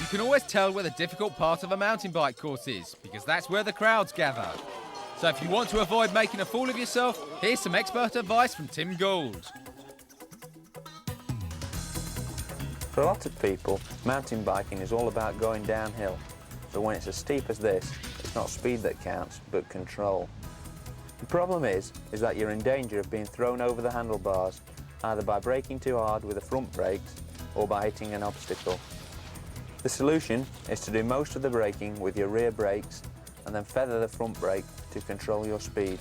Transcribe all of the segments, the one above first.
You can always tell where the difficult part of a mountain bike course is, because that's where the crowds gather. So if you want to avoid making a fool of yourself, here's some expert advice from Tim Gould. For a lot of people, mountain biking is all about going downhill. But when it's as steep as this, it's not speed that counts, but control. The problem is that you're in danger of being thrown over the handlebars, either by braking too hard with the front brakes or by hitting an obstacle. The solution is to do most of the braking with your rear brakes and then feather the front brake to control your speed.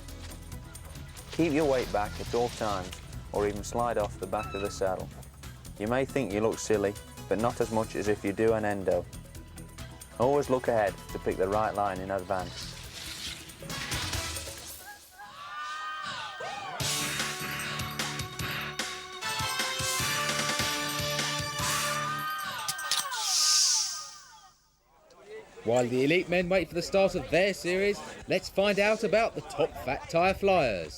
Keep your weight back at all times, or even slide off the back of the saddle. You may think you look silly, but not as much as if you do an endo. Always look ahead to pick the right line in advance. While the elite men wait for the start of their series, let's find out about the top fat tyre flyers.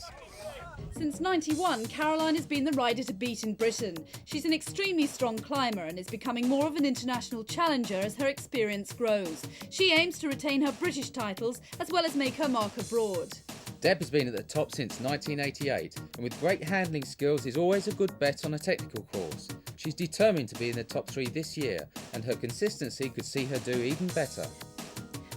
Since '91, Caroline has been the rider to beat in Britain. She's an extremely strong climber and is becoming more of an international challenger as her experience grows. She aims to retain her British titles as well as make her mark abroad. Deb has been at the top since 1988 and with great handling skills is always a good bet on a technical course. She's determined to be in the top 3 this year and her consistency could see her do even better.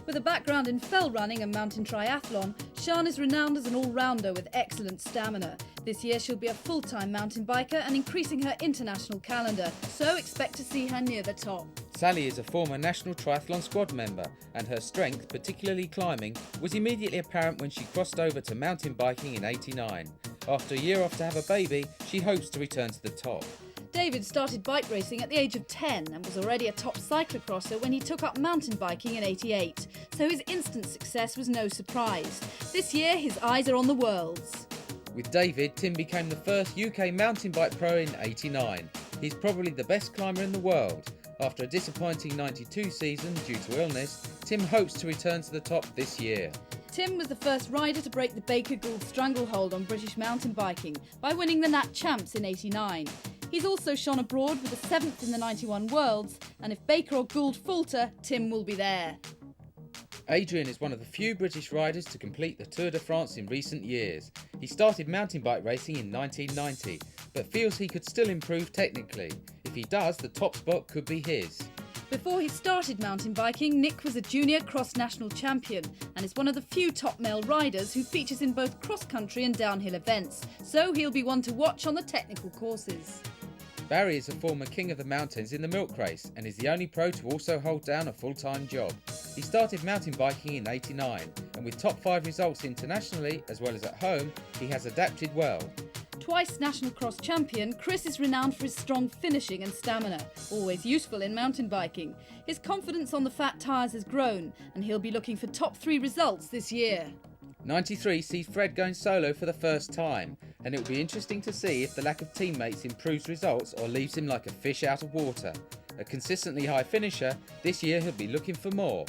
With a background in fell running and mountain triathlon, Sian is renowned as an all-rounder with excellent stamina. This year she'll be a full-time mountain biker and increasing her international calendar, so expect to see her near the top. Sally is a former national triathlon squad member and her strength, particularly climbing, was immediately apparent when she crossed over to mountain biking in '89. After a year off to have a baby, she hopes to return to the top. David started bike racing at the age of 10 and was already a top cyclocrosser when he took up mountain biking in '88, so his instant success was no surprise. This year his eyes are on the Worlds. With David, Tim became the first UK mountain bike pro in '89. He's probably the best climber in the world. After a disappointing '92 season due to illness, Tim hopes to return to the top this year. Tim was the first rider to break the Baker Gould stranglehold on British mountain biking by winning the Nat Champs in '89. He's also shone abroad with a 7th in the '91 Worlds, and if Baker or Gould falter, Tim will be there. Adrian is one of the few British riders to complete the Tour de France in recent years. He started mountain bike racing in 1990, but feels he could still improve technically. If he does, the top spot could be his. Before he started mountain biking, Nick was a junior cross national champion and is one of the few top male riders who features in both cross-country and downhill events, so he'll be one to watch on the technical courses. Barry is a former king of the mountains in the milk race and is the only pro to also hold down a full-time job. He started mountain biking in '89 and with top 5 results internationally as well as at home, he has adapted well. Twice national cross champion, Chris is renowned for his strong finishing and stamina, always useful in mountain biking. His confidence on the fat tyres has grown and he'll be looking for top 3 results this year. 93 sees Fred going solo for the first time, and it will be interesting to see if the lack of teammates improves results or leaves him like a fish out of water. A consistently high finisher, this year he'll be looking for more.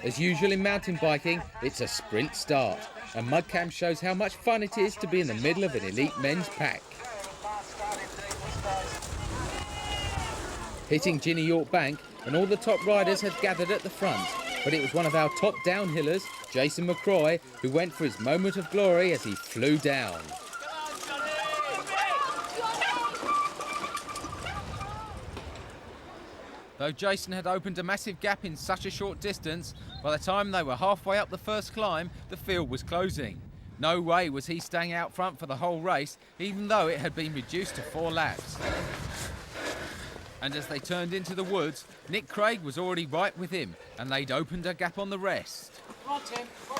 As usual in mountain biking, it's a sprint start, and Mudcam shows how much fun it is to be in the middle of an elite men's pack. Hitting Ginny York Bank, and all the top riders had gathered at the front. But it was one of our top downhillers, Jason McCroy, who went for his moment of glory as he flew down. Though Jason had opened a massive gap in such a short distance, by the time they were halfway up the first climb, the field was closing. No way was he staying out front for the whole race, even though it had been reduced to 4 laps. And as they turned into the woods, Nick Craig was already right with him, and they'd opened a gap on the rest. Come on, Tim. Come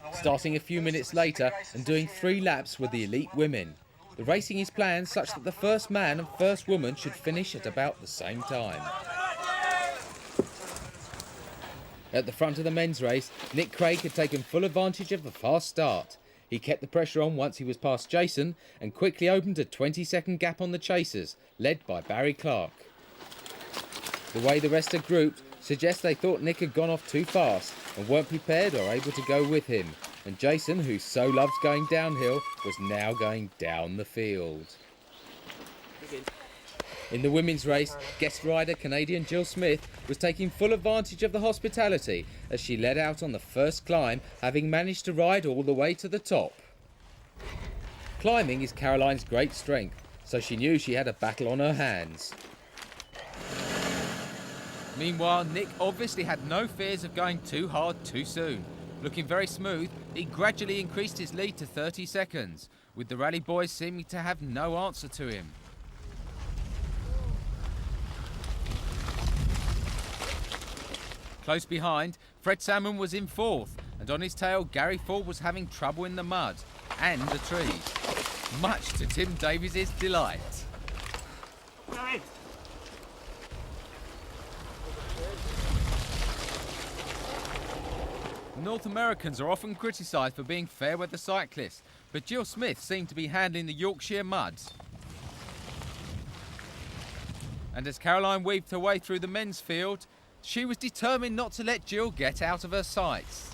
on. Starting a few minutes later and doing 3 laps were the elite women. The racing is planned such that the first man and first woman should finish at about the same time. At the front of the men's race, Nick Craig had taken full advantage of the fast start. He kept the pressure on once he was past Jason and quickly opened a 20-second gap on the chasers, led by Barry Clark. The way the rest are grouped suggests they thought Nick had gone off too fast and weren't prepared or able to go with him. and Jason, who so loves going downhill, was now going down the field. In the women's race, guest rider Canadian Jill Smith was taking full advantage of the hospitality as she led out on the first climb, having managed to ride all the way to the top. Climbing is Caroline's great strength, so she knew she had a battle on her hands. Meanwhile, Nick obviously had no fears of going too hard too soon. Looking very smooth, he gradually increased his lead to 30 seconds, with the rally boys seeming to have no answer to him. Close behind, Fred Salmon was in fourth, and on his tail, Gary Ford was having trouble in the mud and the trees, much to Tim Davies' delight. North Americans are often criticised for being fair weather cyclists, but Jill Smith seemed to be handling the Yorkshire muds. And as Caroline weaved her way through the men's field, she was determined not to let Jill get out of her sights.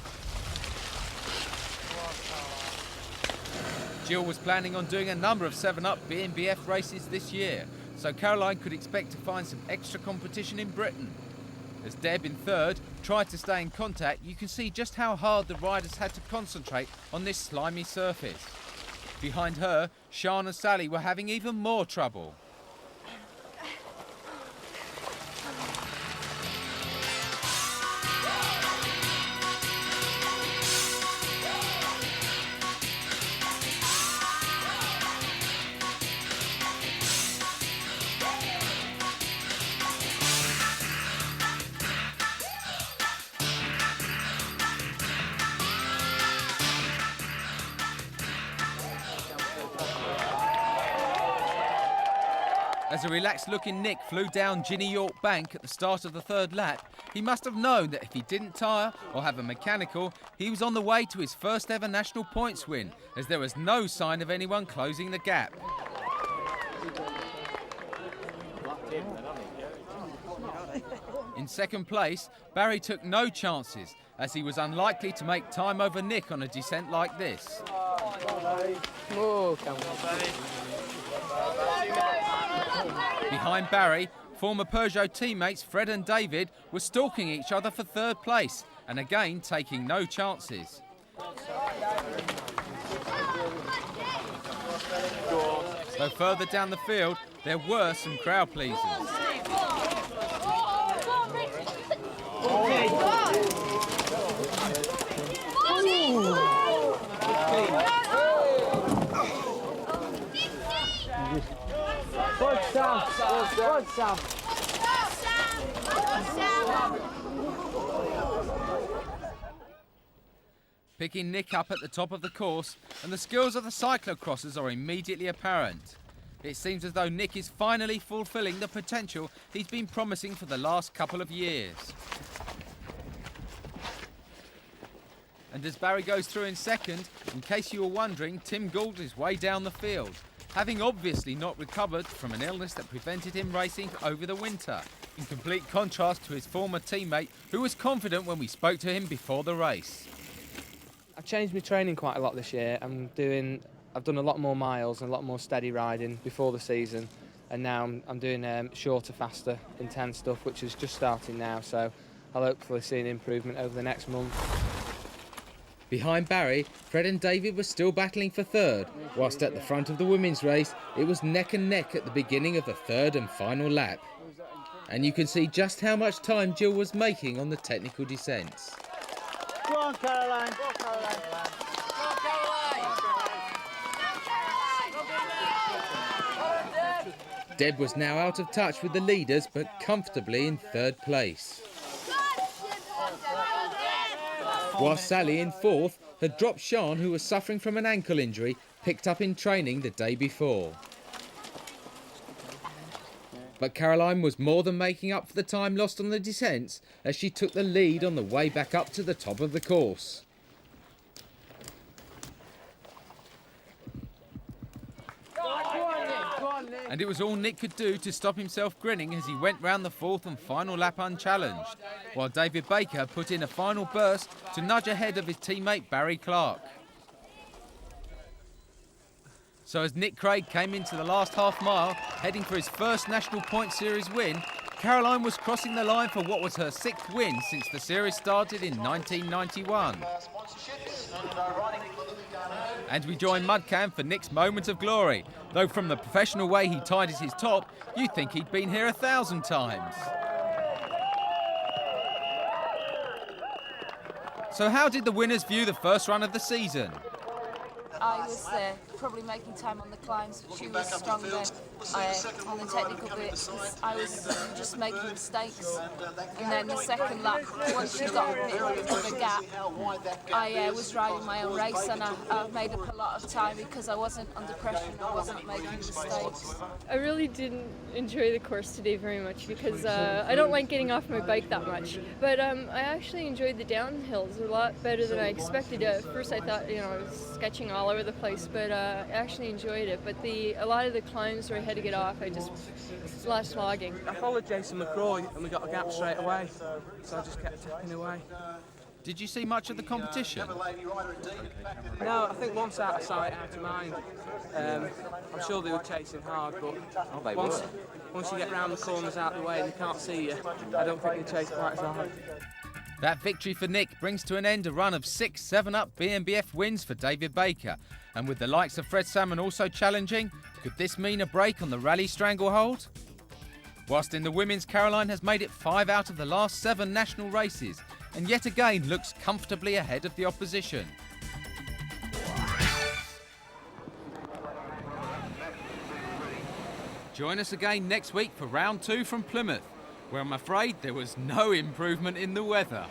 Jill was planning on doing a number of 7-Up BMBF races this year, so Caroline could expect to find some extra competition in Britain. As Deb in third tried to stay in contact, you can see just how hard the riders had to concentrate on this slimy surface. Behind her, Sian and Sally were having even more trouble. As a relaxed-looking Nick flew down Ginny York Bank at the start of the third lap, he must have known that if he didn't tire or have a mechanical, he was on the way to his first ever national points win, as there was no sign of anyone closing the gap. In second place, Barry took no chances, as he was unlikely to make time over Nick on a descent like this. Behind Barry, former Peugeot teammates Fred and David were stalking each other for third place, and again taking no chances. Though further down the field, there were some crowd pleasers. Picking Nick up at the top of the course, and the skills of the cyclocrossers are immediately apparent. It seems as though Nick is finally fulfilling the potential he's been promising for the last couple of years. And as Barry goes through in second, in case you were wondering, Tim Gould is way down the field, having obviously not recovered from an illness that prevented him racing over the winter, in complete contrast to his former teammate, who was confident when we spoke to him before the race. I've changed my training quite a lot this year. I've done a lot more miles and a lot more steady riding before the season, and now I'm doing shorter, faster, intense stuff, which is just starting now, so I'll hopefully see an improvement over the next month. Behind Barry, Fred and David were still battling for third, whilst at the front of the women's race, it was neck and neck at the beginning of the third and final lap. And you can see just how much time Jill was making on the technical descents. Go on, Caroline. Go on, Caroline. Go on, Caroline. Deb was now out of touch with the leaders, but comfortably in third place. Whilst Sally in fourth had dropped Sian, who was suffering from an ankle injury, picked up in training the day before. But Caroline was more than making up for the time lost on the descents, as she took the lead on the way back up to the top of the course. Go on, Nick. Go on, Nick. And it was all Nick could do to stop himself grinning as he went round the fourth and final lap unchallenged, while David Baker put in a final burst to nudge ahead of his teammate Barry Clark. So as Nick Craig came into the last half mile, heading for his first National Point Series win, Caroline was crossing the line for what was her 6th win since the series started in 1991. And we join Mudcam for Nick's moment of glory, though from the professional way he tidied his top, you'd think he'd been here 1,000 times. So how did the winners view the first run of the season? I was probably making time on the climbs, but she was stronger on the technical bits. I was just making mistakes. And then the second lap, once she got a bit of a gap, I was riding my own race, and I made up a lot of time because I wasn't under pressure and I wasn't making mistakes. I really didn't enjoy the course today very much because I don't like getting off my bike that much. But I actually enjoyed the downhills a lot better than I expected. At first I thought, I was sketching all over the place, but I actually enjoyed it. But a lot of the climbs where I had to get off, it's a lot of slogging. I followed Jason McCroy and we got a gap straight away, so I just kept tapping away. Did you see much of the competition? No, I think once out of sight, out of mind. I'm sure they were chasing hard, but once you get round the corners out of the way and they can't see you, I don't think they chase quite as hard. That victory for Nick brings to an end a run of 6 7-up BMBF wins for David Baker. And with the likes of Fred Salmon also challenging, could this mean a break on the rally stranglehold? Whilst in the women's, Caroline has made it 5 out of the last 7 national races, and yet again looks comfortably ahead of the opposition. Join us again next week for round 2 from Plymouth, where I'm afraid there was no improvement in the weather.